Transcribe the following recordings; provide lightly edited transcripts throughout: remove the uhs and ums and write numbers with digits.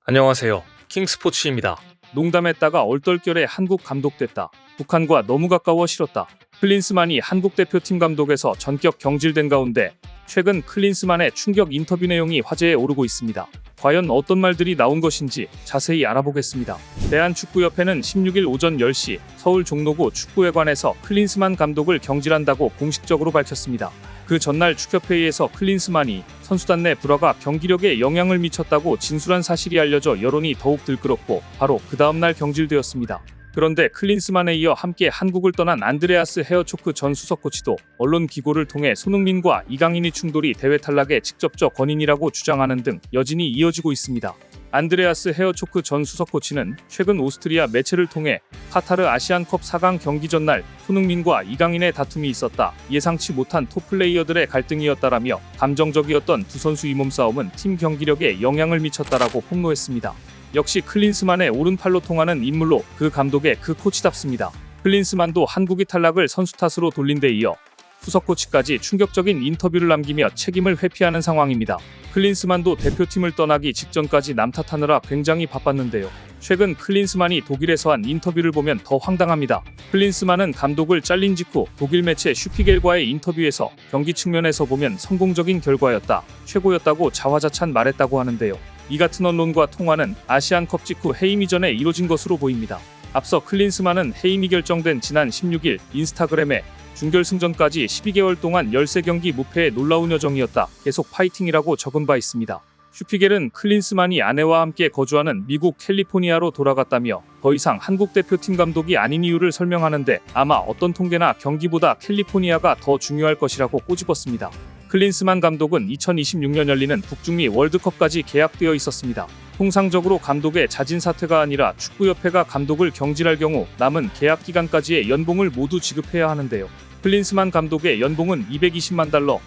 안녕하세요. 킹스포츠입니다. 농담했다가 얼떨결에 한국 감독 됐다. 북한과 너무 가까워 싫었다. 클린스만이 한국 대표팀 감독에서 전격 경질된 가운데 최근 클린스만의 충격 인터뷰 내용이 화제에 오르고 있습니다. 과연 어떤 말들이 나온 것인지 자세히 알아보겠습니다. 대한축구협회는 16일 오전 10시 서울 종로구 축구회관에서 클린스만 감독을 경질한다고 공식적으로 밝혔습니다. 그 전날 축협회의에서 클린스만이 선수단 내 불화가 경기력에 영향을 미쳤다고 진술한 사실이 알려져 여론이 더욱 들끓었고 바로 그 다음날 경질되었습니다. 그런데 클린스만에 이어 함께 한국을 떠난 안드레아스 헤어초크 전 수석 코치도 언론 기고를 통해 손흥민과 이강인의 충돌이 대회 탈락의 직접적 원인이라고 주장하는 등 여진이 이어지고 있습니다. 안드레아스 헤어초크 전 수석 코치는 최근 오스트리아 매체를 통해 카타르 아시안컵 4강 경기 전날 손흥민과 이강인의 다툼이 있었다. 예상치 못한 톱플레이어들의 갈등이었다라며 감정적이었던 두 선수의 몸싸움은 팀 경기력에 영향을 미쳤다라고 폭로했습니다. 역시 클린스만의 오른팔로 통하는 인물로 그 감독의 그 코치답습니다. 클린스만도 한국이 탈락을 선수 탓으로 돌린 데 이어 수석 코치까지 충격적인 인터뷰를 남기며 책임을 회피하는 상황입니다. 클린스만도 대표팀을 떠나기 직전까지 남 탓하느라 굉장히 바빴는데요. 최근 클린스만이 독일에서 한 인터뷰를 보면 더 황당합니다. 클린스만은 감독을 잘린 직후 독일 매체 슈피겔과의 인터뷰에서 경기 측면에서 보면 성공적인 결과였다, 최고였다고 자화자찬 말했다고 하는데요. 이 같은 언론과 통화는 아시안컵 직후 해임 이전에 이뤄진 것으로 보입니다. 앞서 클린스만은 해임이 결정된 지난 16일 인스타그램에 준결승전까지 12개월 동안 13경기 무패의 놀라운 여정이었다, 계속 파이팅이라고 적은 바 있습니다. 슈피겔은 클린스만이 아내와 함께 거주하는 미국 캘리포니아로 돌아갔다며 더 이상 한국 대표팀 감독이 아닌 이유를 설명하는데 아마 어떤 통계나 경기보다 캘리포니아가 더 중요할 것이라고 꼬집었습니다. 클린스만 감독은 2026년 열리는 북중미 월드컵까지 계약되어 있었습니다. 통상적으로 감독의 자진 사퇴가 아니라 축구협회가 감독을 경질할 경우 남은 계약 기간까지의 연봉을 모두 지급해야 하는데요. 클린스만 감독의 연봉은 220만 달러,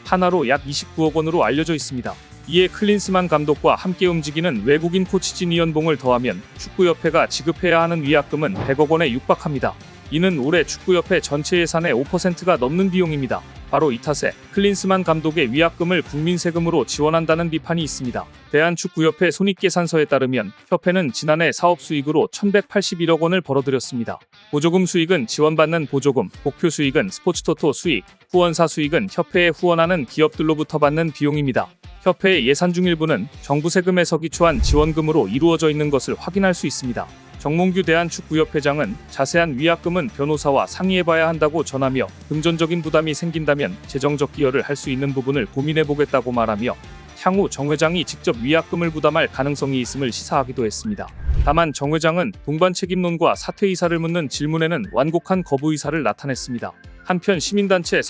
하나로 약 29억 원으로 알려져 있습니다. 이에 클린스만 감독과 함께 움직이는 외국인 코치진의 연봉을 더하면 축구협회가 지급해야 하는 위약금은 100억 원에 육박합니다. 이는 올해 축구협회 전체 예산의 5%가 넘는 비용입니다. 바로 이 탓에 클린스만 감독의 위약금을 국민 세금으로 지원한다는 비판이 있습니다. 대한축구협회 손익계산서에 따르면 협회는 지난해 사업 수익으로 1,181억 원을 벌어들였습니다. 보조금 수익은 지원받는 보조금, 목표 수익은 스포츠토토 수익, 후원사 수익은 협회에 후원하는 기업들로부터 받는 비용입니다. 협회의 예산 중 일부는 정부 세금에서 기초한 지원금으로 이루어져 있는 것을 확인할 수 있습니다. 정몽규 대한축구협회장은 자세한 위약금은 변호사와 상의해봐야 한다고 전하며 금전적인 부담이 생긴다면 재정적 기여를 할 수 있는 부분을 고민해보겠다고 말하며 향후 정 회장이 직접 위약금을 부담할 가능성이 있음을 시사하기도 했습니다. 다만 정 회장은 동반 책임론과 사퇴 의사를 묻는 질문에는 완곡한 거부 의사를 나타냈습니다. 한편 시민단체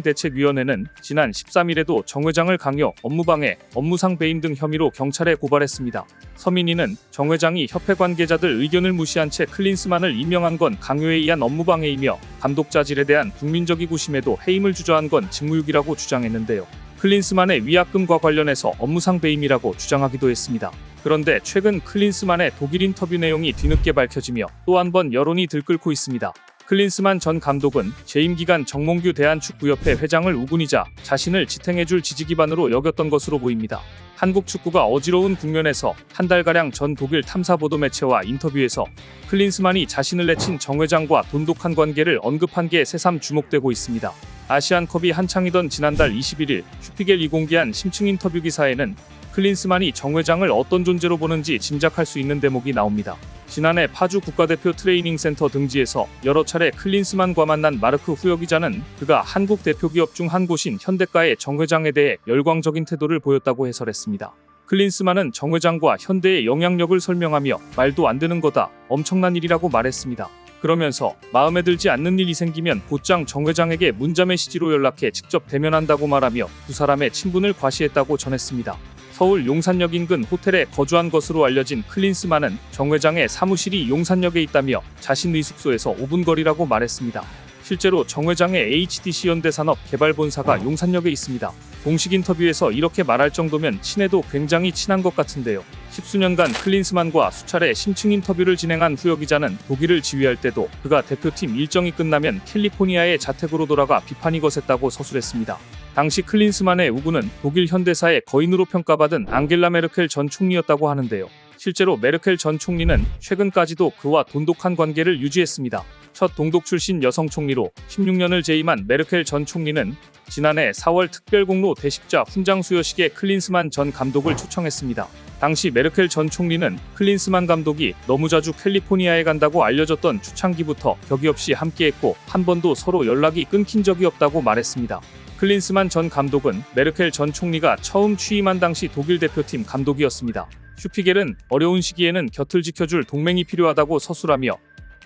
서민민생대책위원회는 지난 13일에도 정 회장을 강요, 업무방해, 업무상 배임 등 혐의로 경찰에 고발했습니다. 서민위는 정 회장이 협회 관계자들 의견을 무시한 채 클린스만을 임명한 건 강요에 의한 업무방해이며 감독 자질에 대한 국민적이고 심에도 해임을 주저한 건 직무유기라고 주장했는데요. 클린스만의 위약금과 관련해서 업무상 배임이라고 주장하기도 했습니다. 그런데 최근 클린스만의 독일 인터뷰 내용이 뒤늦게 밝혀지며 또 한 번 여론이 들끓고 있습니다. 클린스만 전 감독은 재임 기간 정몽규 대한축구협회 회장을 우군이자 자신을 지탱해줄 지지기반으로 여겼던 것으로 보입니다. 한국 축구가 어지러운 국면에서 한 달가량 전 독일 탐사 보도 매체와 인터뷰에서 클린스만이 자신을 내친 정 회장과 돈독한 관계를 언급한 게 새삼 주목되고 있습니다. 아시안컵이 한창이던 지난달 21일 슈피겔이 공개한 심층 인터뷰 기사에는 클린스만이 정 회장을 어떤 존재로 보는지 짐작할 수 있는 대목이 나옵니다. 지난해 파주 국가대표 트레이닝 센터 등지에서 여러 차례 클린스만과 만난 마르크 후여 기자는 그가 한국 대표 기업 중 한 곳인 현대가의 정 회장에 대해 열광적인 태도를 보였다고 해설했습니다. 클린스만은 정 회장과 현대의 영향력을 설명하며 말도 안 되는 거다, 엄청난 일이라고 말했습니다. 그러면서 마음에 들지 않는 일이 생기면 곧장 정 회장에게 문자메시지로 연락해 직접 대면한다고 말하며 두 사람의 친분을 과시했다고 전했습니다. 서울 용산역 인근 호텔에 거주한 것으로 알려진 클린스만은 정 회장의 사무실이 용산역에 있다며 자신의 숙소에서 5분 거리라고 말했습니다. 실제로 정 회장의 HDC 현대산업개발본사가 용산역에 있습니다. 공식 인터뷰에서 이렇게 말할 정도면 친해도 굉장히 친한 것 같은데요. 십수년간 클린스만과 수차례 심층 인터뷰를 진행한 후여 기자는 독일을 지휘할 때도 그가 대표팀 일정이 끝나면 캘리포니아의 자택으로 돌아가 비판이 거셌다고 서술했습니다. 당시 클린스만의 우군은 독일 현대사의 거인으로 평가받은 앙겔라 메르켈 전 총리였다고 하는데요. 실제로 메르켈 전 총리는 최근까지도 그와 돈독한 관계를 유지했습니다. 첫 동독 출신 여성 총리로 16년을 재임한 메르켈 전 총리는 지난해 4월 특별공로 대식자 훈장 수여식에 클린스만 전 감독을 초청했습니다. 당시 메르켈 전 총리는 클린스만 감독이 너무 자주 캘리포니아에 간다고 알려졌던 초창기부터 격이 없이 함께했고 한 번도 서로 연락이 끊긴 적이 없다고 말했습니다. 클린스만 전 감독은 메르켈 전 총리가 처음 취임한 당시 독일 대표팀 감독이었습니다. 슈피겔은 어려운 시기에는 곁을 지켜줄 동맹이 필요하다고 서술하며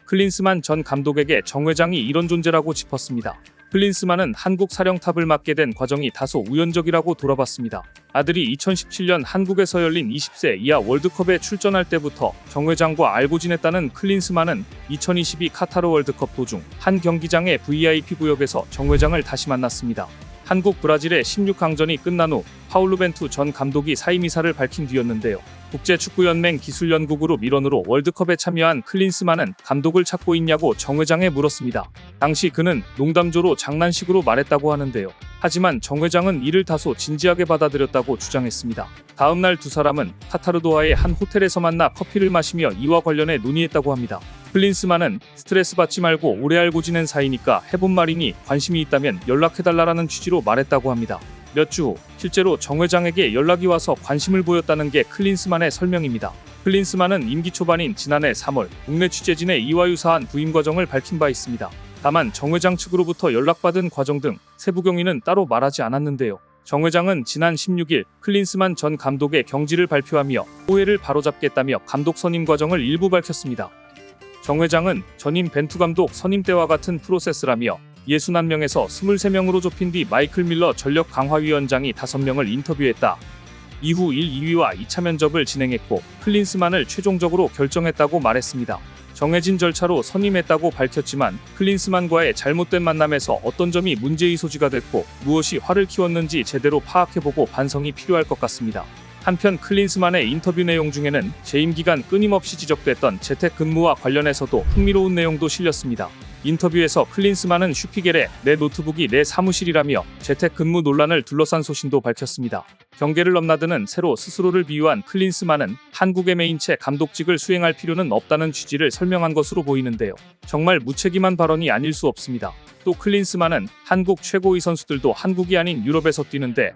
클린스만 전 감독에게 정 회장이 이런 존재라고 짚었습니다. 클린스만은 한국 사령탑을 맡게 된 과정이 다소 우연적이라고 돌아봤습니다. 아들이 2017년 한국에서 열린 20세 이하 월드컵에 출전할 때부터 정 회장과 알고 지냈다는 클린스만은 2022 카타르 월드컵 도중 한 경기장의 VIP 구역에서 정 회장을 다시 만났습니다. 한국 브라질의 16강전이 끝난 후 파울루 벤투 전 감독이 사임 의사를 밝힌 뒤였는데요. 국제축구연맹 기술연구그룹 일원으로 월드컵에 참여한 클린스만은 감독을 찾고 있냐고 정 회장에 물었습니다. 당시 그는 농담조로 장난식으로 말했다고 하는데요. 하지만 정 회장은 이를 다소 진지하게 받아들였다고 주장했습니다. 다음 날 두 사람은 카타르 도하의 한 호텔에서 만나 커피를 마시며 이와 관련해 논의했다고 합니다. 클린스만은 스트레스 받지 말고 오래 알고 지낸 사이니까 해본 말이니 관심이 있다면 연락해달라는 취지로 말했다고 합니다. 몇 주 후 실제로 정 회장에게 연락이 와서 관심을 보였다는 게 클린스만의 설명입니다. 클린스만은 임기 초반인 지난해 3월 국내 취재진의 이와 유사한 부임 과정을 밝힌 바 있습니다. 다만 정 회장 측으로부터 연락받은 과정 등 세부 경위는 따로 말하지 않았는데요. 정 회장은 지난 16일 클린스만 전 감독의 경질을 발표하며 오해를 바로잡겠다며 감독 선임 과정을 일부 밝혔습니다. 정 회장은 전임 벤투 감독 선임 때와 같은 프로세스라며 61명에서 23명으로 좁힌 뒤 마이클 밀러 전력 강화위원장이 5명을 인터뷰했다. 이후 1, 2위와 2차 면접을 진행했고 클린스만을 최종적으로 결정했다고 말했습니다. 정해진 절차로 선임했다고 밝혔지만 클린스만과의 잘못된 만남에서 어떤 점이 문제의 소지가 됐고 무엇이 화를 키웠는지 제대로 파악해보고 반성이 필요할 것 같습니다. 한편 클린스만의 인터뷰 내용 중에는 재임 기간 끊임없이 지적됐던 재택근무와 관련해서도 흥미로운 내용도 실렸습니다. 인터뷰에서 클린스만은 슈피겔에 내 노트북이 내 사무실이라며 재택근무 논란을 둘러싼 소신도 밝혔습니다. 경계를 넘나드는 새로 스스로를 비유한 클린스만은 한국의 메인체 감독직을 수행할 필요는 없다는 취지를 설명한 것으로 보이는데요. 정말 무책임한 발언이 아닐 수 없습니다. 또 클린스만은 한국 최고의 선수들도 한국이 아닌 유럽에서 뛰는데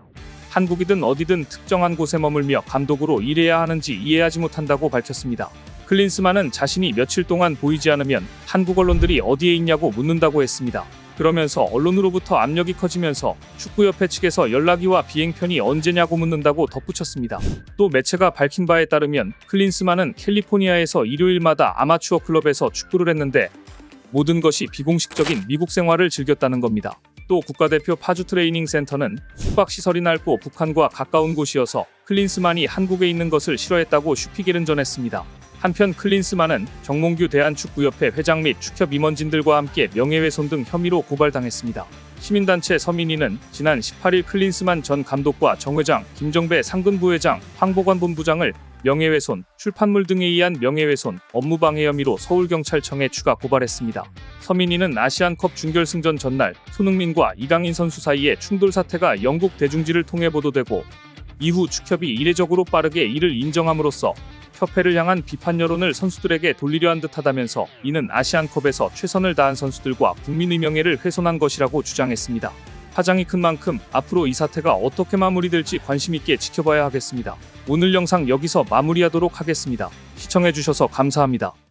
한국이든 어디든 특정한 곳에 머물며 감독으로 일해야 하는지 이해하지 못한다고 밝혔습니다. 클린스만은 자신이 며칠 동안 보이지 않으면 한국 언론들이 어디에 있냐고 묻는다고 했습니다. 그러면서 언론으로부터 압력이 커지면서 축구협회 측에서 연락이와 비행편이 언제냐고 묻는다고 덧붙였습니다. 또 매체가 밝힌 바에 따르면 클린스만은 캘리포니아에서 일요일마다 아마추어 클럽에서 축구를 했는데 모든 것이 비공식적인 미국 생활을 즐겼다는 겁니다. 또 국가대표 파주 트레이닝 센터는 숙박시설이 넓고 북한과 가까운 곳이어서 클린스만이 한국에 있는 것을 싫어했다고 슈피겔은 전했습니다. 한편 클린스만은 정몽규 대한축구협회 회장 및 축협 임원진들과 함께 명예훼손 등 혐의로 고발당했습니다. 시민단체 서민이는 지난 18일 클린스만 전 감독과 정 회장, 김정배 상근부회장, 황보관 본부장을 명예훼손, 출판물 등에 의한 명예훼손, 업무방해 혐의로 서울경찰청에 추가 고발했습니다. 서민이는 아시안컵 준결승전 전날 손흥민과 이강인 선수 사이의 충돌 사태가 영국 대중지를 통해 보도되고 이후 축협이 이례적으로 빠르게 이를 인정함으로써 협회를 향한 비판 여론을 선수들에게 돌리려 한 듯하다면서 이는 아시안컵에서 최선을 다한 선수들과 국민의 명예를 훼손한 것이라고 주장했습니다. 파장이 큰 만큼 앞으로 이 사태가 어떻게 마무리될지 관심 있게 지켜봐야 하겠습니다. 오늘 영상 여기서 마무리하도록 하겠습니다. 시청해주셔서 감사합니다.